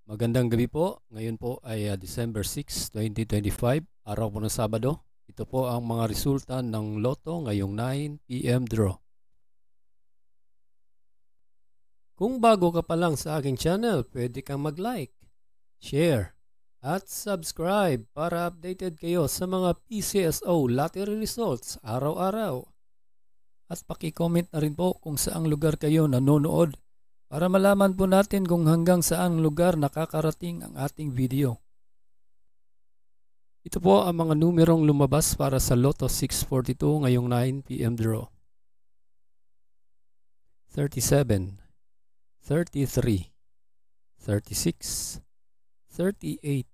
Magandang gabi po. Ngayon po ay December 6, 2025, araw po ng Sabado. Ito po ang mga resulta ng Lotto ngayong 9 p.m. draw. Kung bago ka pa lang sa aking channel, pwede kang mag-like, share, at subscribe para updated kayo sa mga PCSO lottery results araw-araw. At paki-comment na rin po kung saang lugar kayo nanonood para malaman po natin kung hanggang saang lugar nakakarating ang ating video. Ito po ang mga numerong lumabas para sa Lotto 642 ngayong 9 p.m. draw. 37, 33, 36, 38,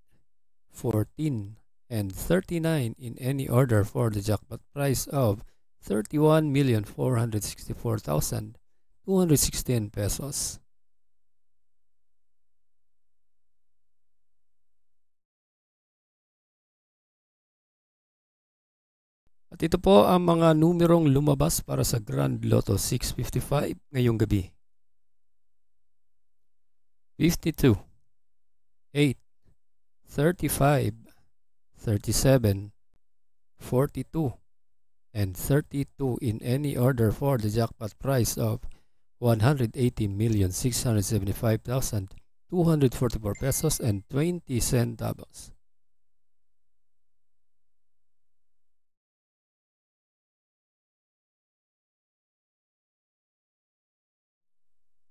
14, and 39 in any order for the jackpot prize of 31,464,216 pesos. At ito po ang mga numerong lumabas para sa Grand Lotto 655 ngayong gabi. 52, 8, 35, 37, 42, and 32 in any order for the jackpot prize of 180,675,244 pesos and 20 centavos.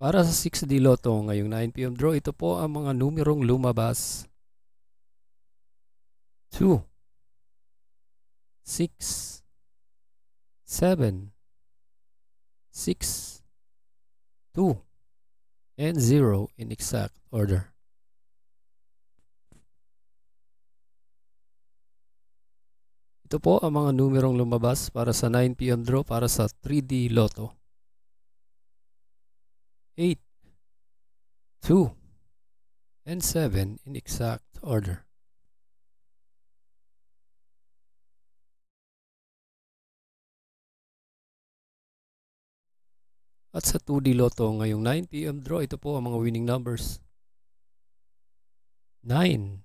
Para sa 6D Lotto ngayong 9 p.m. draw, ito po ang mga numerong lumabas. 2, 6, 7, 6, 2, and 0 in exact order. Ito po ang mga numerong lumabas para sa 9 p.m. draw para sa 3D Lotto. 8, 2, and 7 in exact order. At sa 2D Lotto ngayong 9 p.m. draw, ito po ang mga winning numbers. 9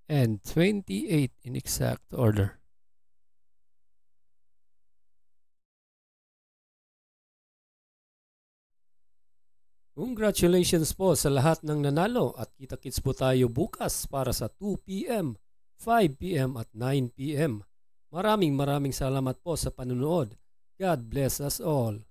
and 28 in exact order. Congratulations po sa lahat ng nanalo at kita-kits po tayo bukas para sa 2 p.m., 5 p.m. at 9 p.m. Maraming salamat po sa panunood. God bless us all.